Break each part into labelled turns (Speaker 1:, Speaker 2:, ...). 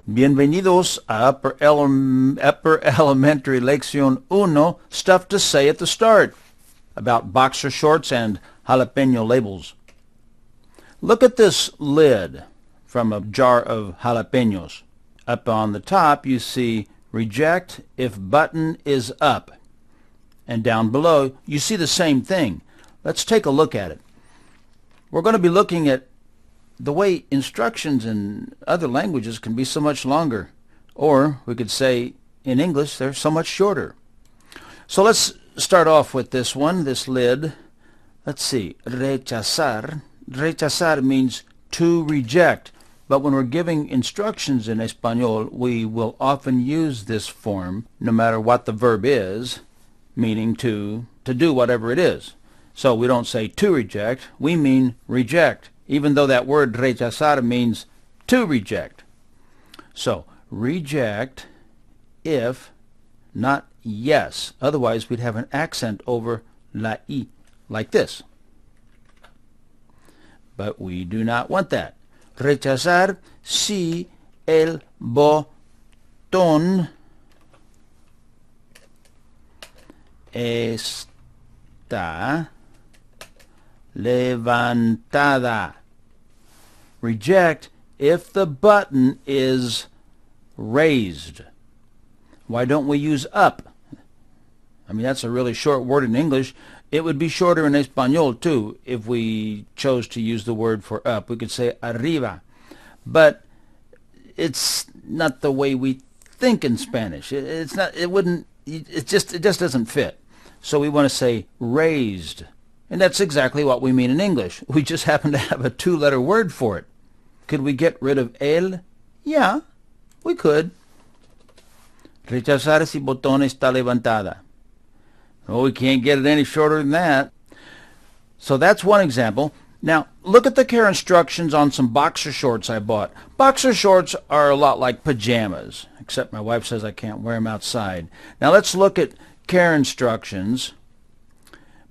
Speaker 1: Bienvenidos a Upper Elementary Lección 1, stuff to say at the start, about boxer shorts and jalapeno labels. Look at this lid from a jar of jalapenos. Up on the top you see reject if button is up. And down below you see the same thing. Let's take a look at it. We're going to be looking at the way instructions in other languages can be so much longer. Or we could say in English they're so much shorter. So let's start off with this one, this lid. Let's see. Rechazar. Rechazar means to reject. But when we're giving instructions in Espanol, we will often use this form no matter what the verb is, meaning to do whatever it is. So we don't say to reject, we mean reject, even though that word rechazar means to reject. So reject if, not yes. Otherwise we'd have an accent over la I, like this. But we do not want that. Rechazar si el botón está levantada. Reject if the button is raised. Why don't we use up? I mean, that's a really short word in English. It would be shorter in Espanol too if we chose to use the word for up. We could say arriba. But it's not the way we think in Spanish. It just doesn't fit. So we want to say raised. And that's exactly what we mean in English. We just happen to have a two-letter word for it. Could we get rid of el? Yeah, we could. Rechazar si botón está levantada. Oh, we can't get it any shorter than that. So that's one example. Now, look at the care instructions on some boxer shorts I bought. Boxer shorts are a lot like pajamas, except my wife says I can't wear them outside. Now let's look at care instructions.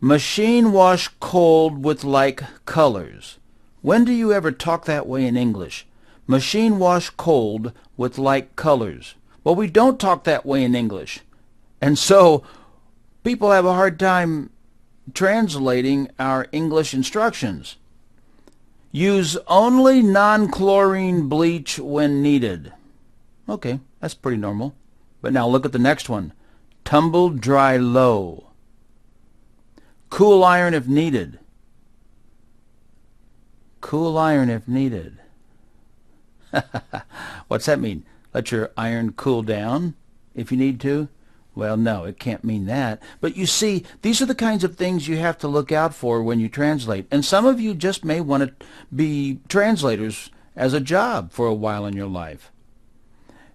Speaker 1: Machine wash cold with like colors. When do you ever talk that way in English? Machine wash cold with like colors. Well, we don't talk that way in English. And so people have a hard time translating our English instructions. Use only non-chlorine bleach when needed. Okay, that's pretty normal. But now look at the next one. Tumble dry low. Cool iron if needed. Cool iron if needed. What's that mean? Let your iron cool down if you need to? Well, no, it can't mean that. But you see, these are the kinds of things you have to look out for when you translate. And some of you just may want to be translators as a job for a while in your life.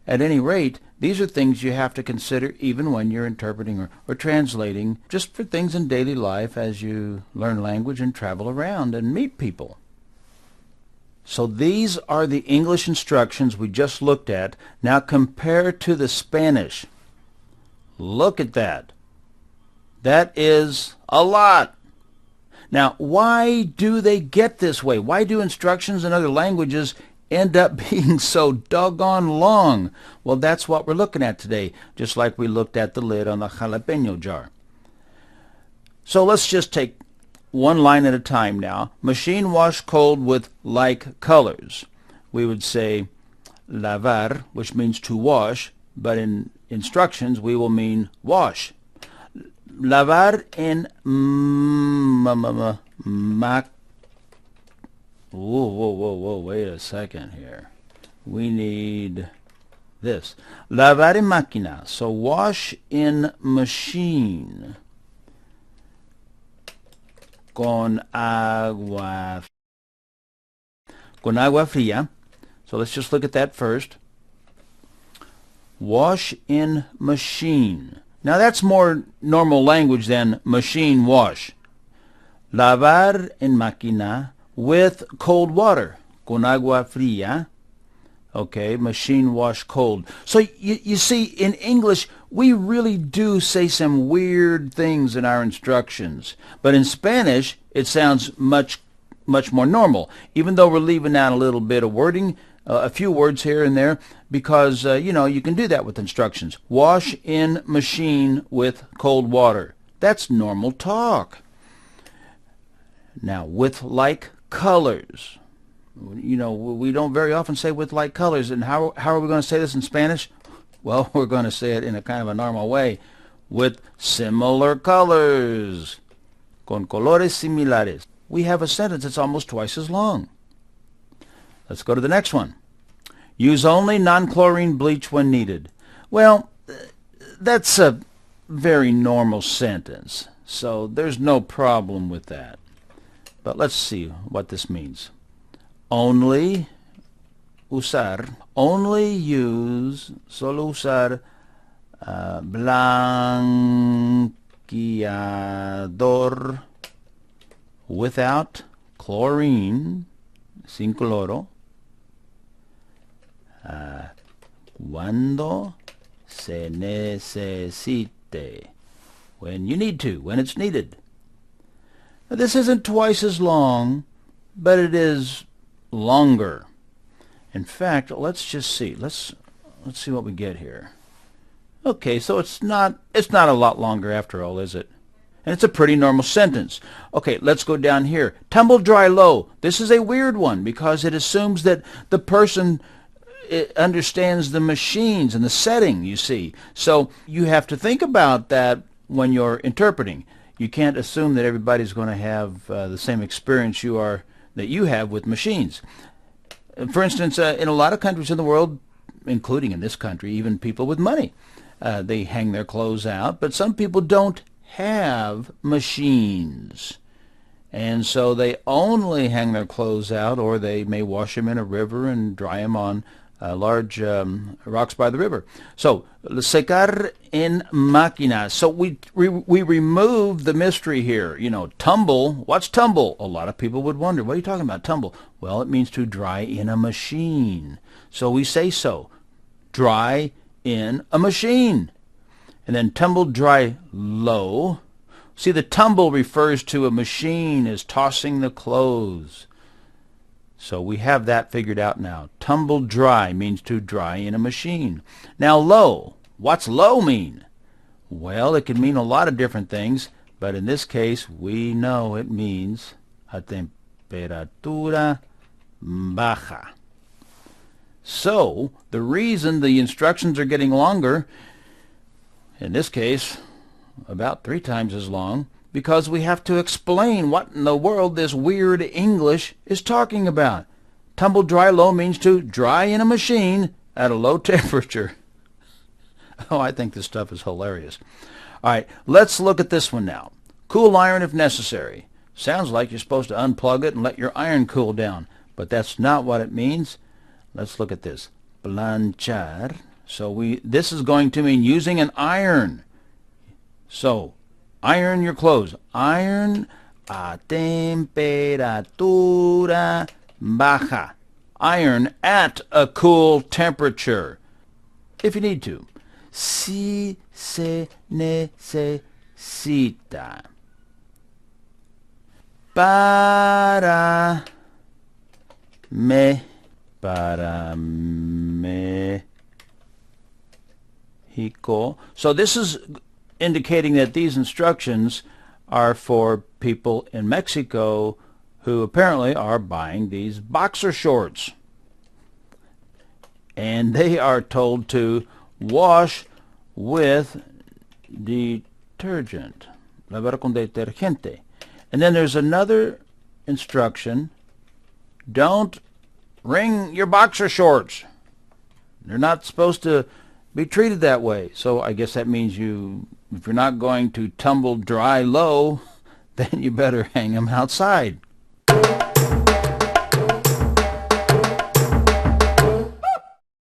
Speaker 1: At any rate, these are things you have to consider even when you're interpreting or translating, just for things in daily life as you learn language and travel around and meet people. So these are the English instructions we just looked at. Now compare to the Spanish. Look at that. That is a lot. Now, why do they get this way? Why do instructions in other languages end up being so doggone long? Well, that's what we're looking at today, just like we looked at the lid on the jalapeno jar. So let's just take one line at a time now. Machine wash cold with like colors. We would say lavar, which means to wash, but in instructions we will mean wash. Lavar en whoa, wait a second here. We need this. Lavar en máquina. So wash in machine. Con agua fría. So let's just look at that first. Wash in machine. Now that's more normal language than machine wash. Lavar en máquina with cold water. Con agua fría. Okay, machine wash cold. So you see, in English, we really do say some weird things in our instructions. But in Spanish, it sounds much more normal, even though we're leaving out a little bit of wording, a few words here and there, because, you can do that with instructions. Wash in machine with cold water. That's normal talk. Now, with like colors. We don't very often say with like colors. And how are we going to say this in Spanish? Well, we're going to say it in a kind of a normal way. With similar colors. Con colores similares. We have a sentence that's almost twice as long. Let's go to the next one. Use only non-chlorine bleach when needed. Well, that's a very normal sentence, so there's no problem with that. But let's see what this means. Only usar, only use, solo usar blanqueador without chlorine, sin cloro, cuando se necesite, when you need to, when it's needed. Now, this isn't twice as long, but it is longer. In fact, let's just see. Let's see what we get here. Okay, so it's not a lot longer after all, is it? And it's a pretty normal sentence. Okay, let's go down here. Tumble dry low. This is a weird one because it assumes that the person understands the machines and the setting, you see. So you have to think about that when you're interpreting. You can't assume that everybody's going to have the same experience that you have with machines. For instance, in a lot of countries in the world, including in this country, even people with money, they hang their clothes out, but some people don't have machines. And so they only hang their clothes out, or they may wash them in a river and dry them on large rocks by the river. So, secar en máquina. So we remove the mystery here. Tumble. What's tumble? A lot of people would wonder, what are you talking about, tumble? Well, it means to dry in a machine. So we say so. Dry in a machine. And then tumble dry low. See, the tumble refers to a machine as tossing the clothes. So we have that figured out now. Tumble dry means to dry in a machine. Now low. What's low mean? Well, it can mean a lot of different things, but in this case we know it means a temperatura baja. So the reason the instructions are getting longer, in this case about 3 times as long, because we have to explain what in the world this weird English is talking about. Tumble dry low means to dry in a machine at a low temperature. Oh, I think this stuff is hilarious. All right, let's look at this one now. Cool iron if necessary. Sounds like you're supposed to unplug it and let your iron cool down, but that's not what it means. Let's look at this. Planchar. So this is going to mean using an iron. So, iron your clothes. Iron a temperatura baja. Iron at a cool temperature. If you need to. Si se necesita. Para Mexico. So this is indicating that these instructions are for people in Mexico who apparently are buying these boxer shorts. And they are told to wash with detergent. Lavar con detergente. And then there's another instruction. Don't wring your boxer shorts. They're not supposed to be treated that way. So I guess that means if you're not going to tumble dry low, then you better hang them outside.